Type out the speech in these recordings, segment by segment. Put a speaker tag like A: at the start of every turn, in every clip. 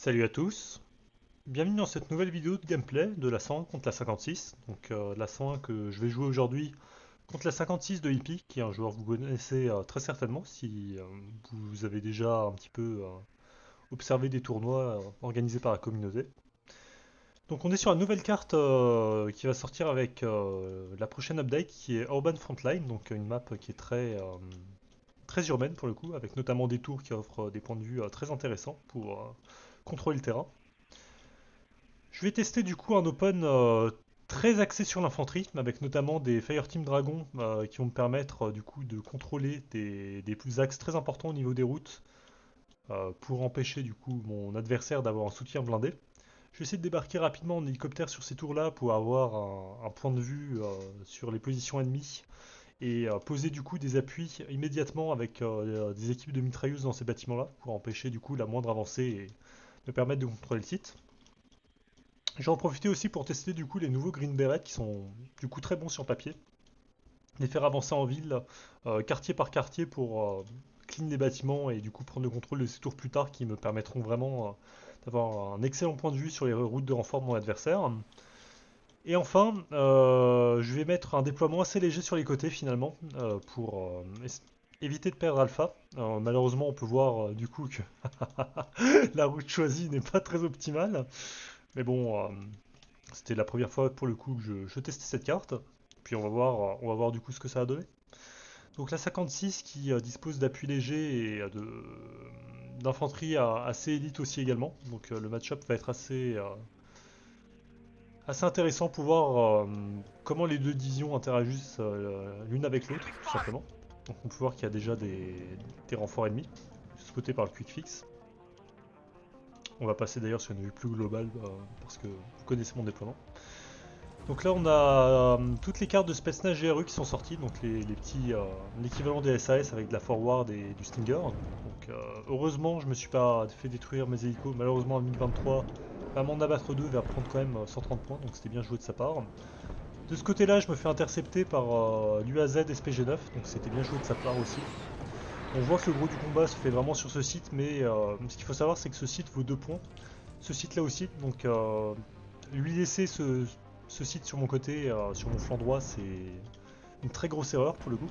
A: Salut à tous, bienvenue dans cette nouvelle vidéo de gameplay de la 101 contre la 56. Donc la 101 que je vais jouer aujourd'hui contre la 56 de Hippie, qui est un joueur que vous connaissez très certainement si vous avez déjà un petit peu observé des tournois organisés par la communauté. Donc on est sur une nouvelle carte qui va sortir avec la prochaine update qui est Urban Frontline, donc une map qui est très urbaine pour le coup, avec notamment des tours qui offrent des points de vue très intéressants pour contrôler le terrain. Je vais tester du coup un open très axé sur l'infanterie, avec notamment des Fireteam Dragons qui vont me permettre du coup de contrôler des axes très importants au niveau des routes pour empêcher du coup mon adversaire d'avoir un soutien blindé. Je vais essayer de débarquer rapidement en hélicoptère sur ces tours-là pour avoir un point de vue sur les positions ennemies et poser du coup des appuis immédiatement avec des équipes de mitrailleuses dans ces bâtiments-là pour empêcher du coup la moindre avancée et me permettre de contrôler le site. J'ai en profité aussi pour tester du coup les nouveaux Green Beret qui sont du coup très bons sur papier. Les faire avancer en ville, quartier par quartier pour clean les bâtiments et du coup prendre le contrôle de ces tours plus tard qui me permettront vraiment d'avoir un excellent point de vue sur les routes de renfort de mon adversaire. Et enfin, je vais mettre un déploiement assez léger sur les côtés finalement pour éviter de perdre Alpha. Malheureusement, on peut voir du coup que la route choisie n'est pas très optimale. Mais bon, c'était la première fois pour le coup que je testais cette carte. Puis on va voir du coup ce que ça a donné. Donc la 56 qui dispose d'appui léger et d'infanterie assez élite aussi également. Donc le match-up va être assez intéressant pour voir comment les deux divisions interagissent l'une avec l'autre, tout simplement. Donc on peut voir qu'il y a déjà des renforts ennemis, spotés par le quick fix. On va passer d'ailleurs sur une vue plus globale parce que vous connaissez mon déploiement. Donc là on a toutes les cartes de Spetsnaz GRU qui sont sorties, donc les petits l'équivalent des SAS avec de la forward et du Stinger. Donc heureusement je me suis pas fait détruire mes hélicos, malheureusement à MiG-23, à m'en abattre deux va prendre quand même 130 points, donc c'était bien joué de sa part. De ce côté là je me fais intercepter par l'UAZ SPG9, donc c'était bien joué de sa part aussi. On voit que le gros du combat se fait vraiment sur ce site, mais ce qu'il faut savoir c'est que ce site vaut 2 points. Ce site là aussi, donc lui laisser ce site sur mon côté, sur mon flanc droit, c'est une très grosse erreur pour le coup.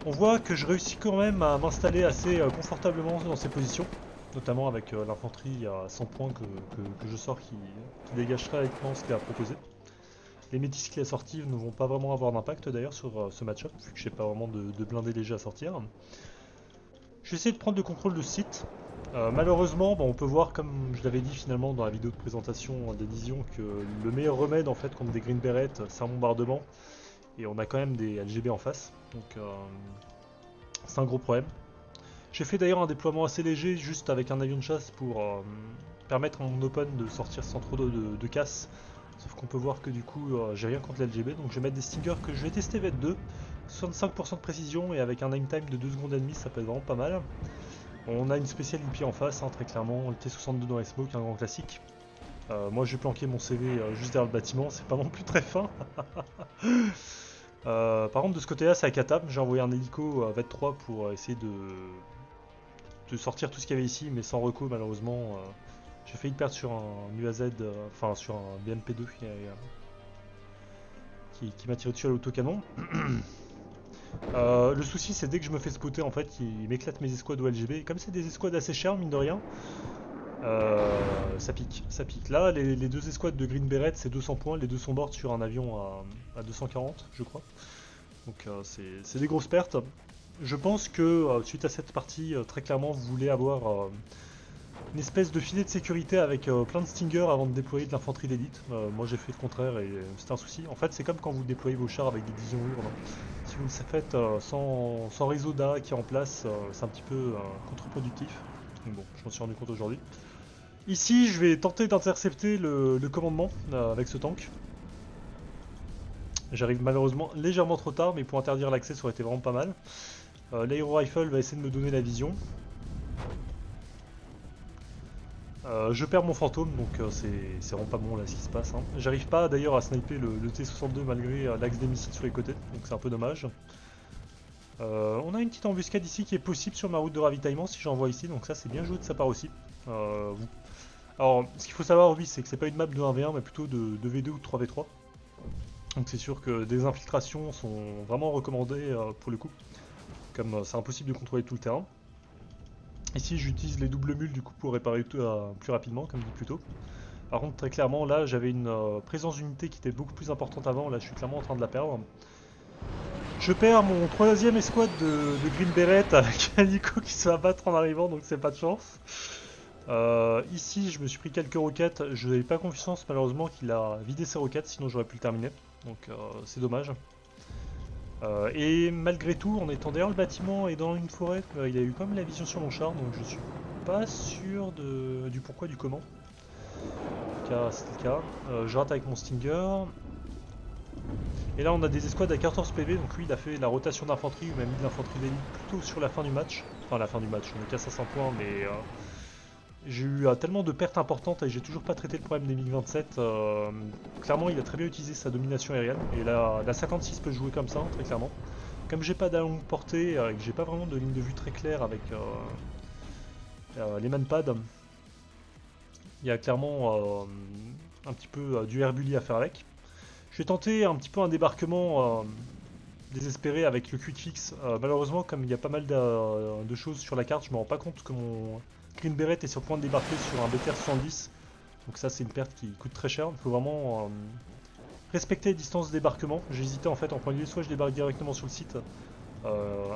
A: On voit que je réussis quand même à m'installer assez confortablement dans ces positions, notamment avec l'infanterie à 100 points que je sors qui dégage très nettement ce qu'il a proposé. Les métis qu'il a sortis ne vont pas vraiment avoir d'impact d'ailleurs sur ce match-up, vu que je n'ai pas vraiment de blindés légers à sortir. Je vais essayer de prendre le contrôle de ce site. Malheureusement, on peut voir, comme je l'avais dit finalement dans la vidéo de présentation d'Elysion, que le meilleur remède en fait contre des Green Beret, c'est un bombardement. Et on a quand même des LGB en face. Donc c'est un gros problème. J'ai fait d'ailleurs un déploiement assez léger, juste avec un avion de chasse pour permettre à mon open de sortir sans trop de casse. Sauf qu'on peut voir que du coup, j'ai rien contre l'LGB. Donc je vais mettre des Stingers que je vais tester V2. 65% de précision et avec un aim time de 2 secondes et demie, ça peut être vraiment pas mal. On a une spéciale IP en face, très clairement, le T62 dans les smokes, un grand classique. Moi j'ai planqué mon CV juste derrière le bâtiment, c'est pas non plus très fin. Par contre de ce côté là c'est à Katab, j'ai envoyé un hélico à V3 pour essayer de sortir tout ce qu'il y avait ici, mais sans reco malheureusement. J'ai failli perdre sur un UAZ, enfin sur un BMP2 qui m'a tiré dessus à l'autocanon. Le souci c'est dès que je me fais spotter en fait, il m'éclate mes escouades OLGB. Et comme c'est des escouades assez chères mine de rien, ça pique, ça pique. Là, les deux escouades de Green Beret, c'est 200 points, les deux sont board sur un avion à 240, je crois. Donc c'est des grosses pertes. Je pense que suite à cette partie, très clairement, vous voulez avoir une espèce de filet de sécurité avec plein de stingers avant de déployer de l'infanterie d'élite. Moi j'ai fait le contraire et c'est un souci. En fait, c'est comme quand vous déployez vos chars avec des divisions lourdes. Si vous le faites sans réseau d'A qui est en place, c'est un petit peu contre-productif. Donc bon, je m'en suis rendu compte aujourd'hui. Ici, je vais tenter d'intercepter le commandement avec ce tank. J'arrive malheureusement légèrement trop tard, mais pour interdire l'accès, ça aurait été vraiment pas mal. L'aéro rifle va essayer de me donner la vision. Je perds mon fantôme, donc c'est vraiment pas bon là ce qui se passe. Hein. J'arrive pas d'ailleurs à sniper le T62 malgré l'axe des missiles sur les côtés, donc c'est un peu dommage. On a une petite embuscade ici qui est possible sur ma route de ravitaillement si j'envoie ici, donc ça c'est bien joué de sa part aussi. Alors, ce qu'il faut savoir, oui, c'est que c'est pas une map de 1v1, mais plutôt de 2v2 ou de 3v3. Donc c'est sûr que des infiltrations sont vraiment recommandées pour le coup, comme c'est impossible de contrôler tout le terrain. Ici, j'utilise les doubles mules du coup pour réparer tout plus rapidement, comme dit plus tôt. Par contre, très clairement, là, j'avais une présence d'unité qui était beaucoup plus importante avant. Là, je suis clairement en train de la perdre. Je perds mon troisième escouade de Green Beret avec un Nico qui se va battre en arrivant, donc c'est pas de chance. Ici, je me suis pris quelques roquettes. Je n'avais pas confiance, malheureusement, qu'il a vidé ses roquettes, sinon j'aurais pu le terminer. Donc c'est dommage. Et malgré tout, en étant derrière le bâtiment et dans une forêt, il a eu quand même la vision sur mon char, donc je suis pas sûr du pourquoi, du comment. En tout cas, c'était le cas. Je rate avec mon Stinger. Et là, on a des escouades à 14 PV, donc lui, il a fait la rotation d'infanterie, ou même de l'infanterie d'élite plutôt sur la fin du match. Enfin, la fin du match, on est qu'à 500 points, mais j'ai eu tellement de pertes importantes et j'ai toujours pas traité le problème des MiG-27. Clairement, il a très bien utilisé sa domination aérienne. Et la 56 peut jouer comme ça, très clairement. Comme j'ai pas de longue portée et que j'ai pas vraiment de ligne de vue très claire avec les manpads, il y a clairement un petit peu du herbuli à faire avec. Je vais tenter un petit peu un débarquement désespéré avec le quick fix. Malheureusement, comme il y a pas mal de choses sur la carte, je me rends pas compte que mon Green Beret est sur le point de débarquer sur un BTR 70. Donc ça, c'est une perte qui coûte très cher. Il faut vraiment respecter les distances de débarquement. J'ai hésité en fait en premier lieu, soit je débarque directement sur le site.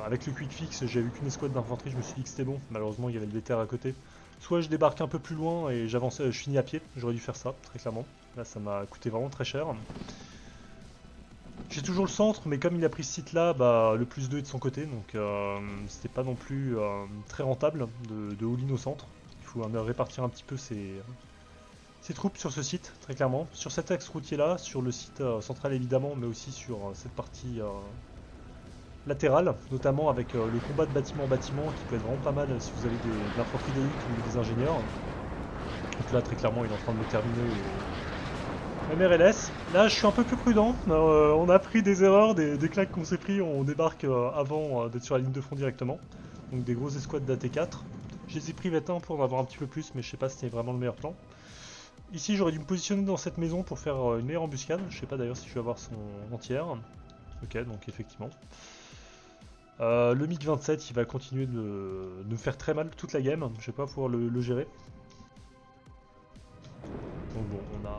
A: Avec le quick fix, j'ai vu qu'une escouade d'infanterie, je me suis dit que c'était bon. Malheureusement, il y avait le BTR à côté. Soit je débarque un peu plus loin et j'avance, je finis à pied. J'aurais dû faire ça, très clairement. Là, ça m'a coûté vraiment très cher. J'ai toujours le centre, mais comme il a pris ce site-là, bah, le plus 2 est de son côté, donc c'était pas non plus très rentable de all-in au centre. Il faut répartir un petit peu ses troupes sur ce site, très clairement. Sur cet axe routier-là, sur le site central évidemment, mais aussi sur cette partie latérale, notamment avec le combat de bâtiment en bâtiment, qui peut être vraiment pas mal si vous avez de l'infanterie d'élite ou des ingénieurs. Donc là, très clairement, il est en train de me terminer MRLS. Là, je suis un peu plus prudent. On a pris des erreurs, des claques qu'on s'est pris. On débarque avant d'être sur la ligne de front directement. Donc des grosses escouades d'AT4. Je les ai pris V1 pour en avoir un petit peu plus, mais je sais pas si c'était vraiment le meilleur plan. Ici, j'aurais dû me positionner dans cette maison pour faire une meilleure embuscade. Je sais pas d'ailleurs si je vais avoir son entière. Ok, donc effectivement. Le MiG-27, il va continuer de nous faire très mal toute la game. Je vais pas pouvoir le gérer. Donc bon, on a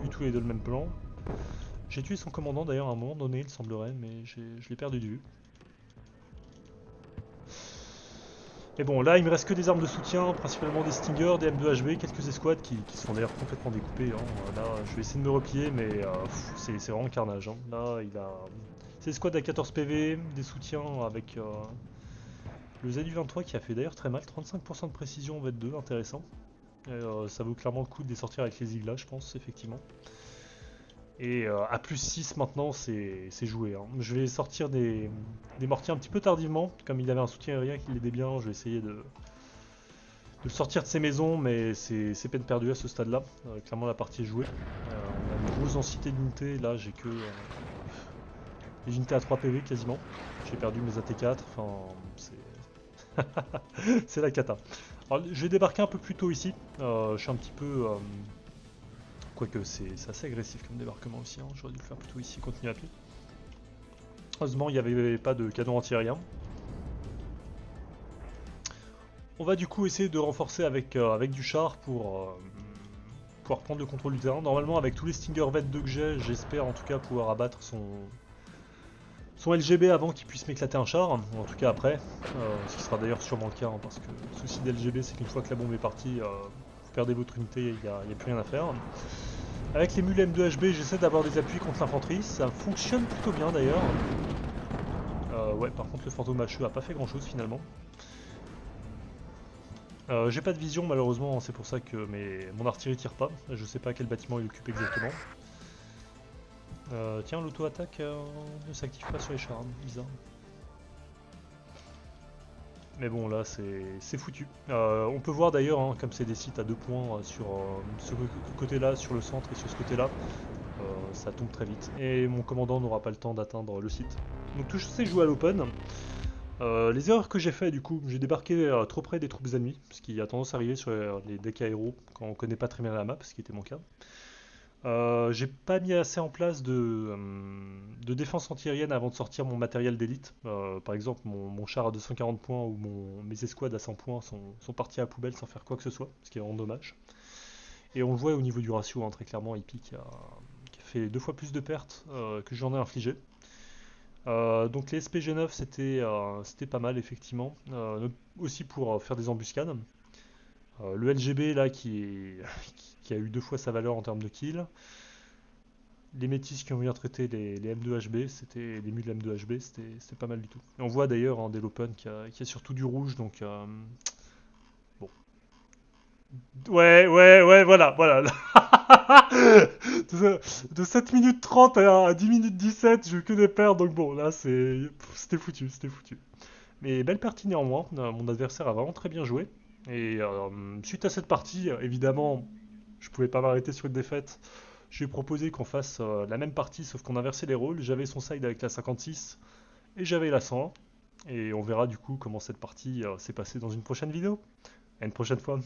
A: eu tous les deux le même plan. J'ai tué son commandant d'ailleurs à un moment donné, il semblerait, mais je l'ai perdu de vue. Et bon, là il me reste que des armes de soutien, principalement des Stingers, des M2HB, quelques escouades qui se font d'ailleurs complètement découper. Hein. Là, je vais essayer de me replier, mais c'est vraiment carnage. Hein. Là, il a. C'est des squads à 14 PV, des soutiens avec le ZU-23 qui a fait d'ailleurs très mal, 35% de précision en V2, intéressant. Ça vaut clairement le coup de les sortir avec les Iglas, je pense, effectivement. Et à plus 6 maintenant, c'est joué. Hein. Je vais sortir des mortiers un petit peu tardivement. Comme il avait un soutien aérien qui l'aidait bien, je vais essayer de le sortir de ses maisons, mais c'est peine perdue à ce stade-là. Clairement, la partie est jouée. On a une grosse densité d'unités. Là, j'ai que des unités à 3 PV quasiment. J'ai perdu mes AT4. Enfin, c'est c'est la cata. Alors, je vais débarquer un peu plus tôt ici. Je suis un petit peu. Quoique c'est assez agressif comme débarquement aussi, hein. J'aurais dû le faire plutôt ici, continuer à pied. Heureusement il n'y avait pas de canon antiaérien. On va du coup essayer de renforcer avec du char pour pouvoir prendre le contrôle du terrain. Normalement avec tous les Stinger V2 que j'ai, j'espère en tout cas pouvoir abattre son LGB avant qu'il puisse m'éclater un char, ou en tout cas après, ce qui sera d'ailleurs sûrement le cas, hein, parce que le souci d'LGB c'est qu'une fois que la bombe est partie, vous perdez votre unité, il n'y a plus rien à faire. Avec les mules M2HB, j'essaie d'avoir des appuis contre l'infanterie, ça fonctionne plutôt bien d'ailleurs. Ouais, par contre le fantôme HE a pas fait grand chose finalement. J'ai pas de vision malheureusement, c'est pour ça que mon artillerie tire pas, je sais pas quel bâtiment il occupe exactement. Tiens, l'auto-attaque ne s'active pas sur les chars, bizarre. Mais bon, là, c'est foutu. On peut voir d'ailleurs, hein, comme c'est des sites à 2 points sur ce côté-là, sur le centre et sur ce côté-là, ça tombe très vite. Et mon commandant n'aura pas le temps d'atteindre le site. Donc tout c'est joué à l'open. Les erreurs que j'ai fait du coup, j'ai débarqué trop près des troupes ennemies, ce qui a tendance à arriver sur les decks aéros quand on connaît pas très bien la map, ce qui était mon cas. J'ai pas mis assez en place de défense antiaérienne avant de sortir mon matériel d'élite. Par exemple, mon char à 240 points ou mes escouades à 100 points sont partis à la poubelle sans faire quoi que ce soit, ce qui est vraiment dommage. Et on le voit au niveau du ratio, hein, très clairement, Epic qui a fait 2 fois plus de pertes que j'en ai infligé. Donc les SPG9 c'était pas mal effectivement, aussi pour faire des embuscades. Le LGB là qui a eu 2 fois sa valeur en termes de kills. Les métis qui ont bien traité les M2HB, c'était les mules M2HB, c'était pas mal du tout. Et on voit d'ailleurs en Del Open qu'il y a surtout du rouge, donc bon. Ouais, voilà. De 7 minutes 30 à 10 minutes 17, j'ai eu que des pertes, donc bon, là c'était foutu. Mais belle partie néanmoins, mon adversaire a vraiment très bien joué. Et suite à cette partie, évidemment, je pouvais pas m'arrêter sur une défaite. Je lui ai proposé qu'on fasse la même partie, sauf qu'on inversait les rôles. J'avais son side avec la 56 et j'avais la 100. Et on verra du coup comment cette partie s'est passée dans une prochaine vidéo. À une prochaine fois.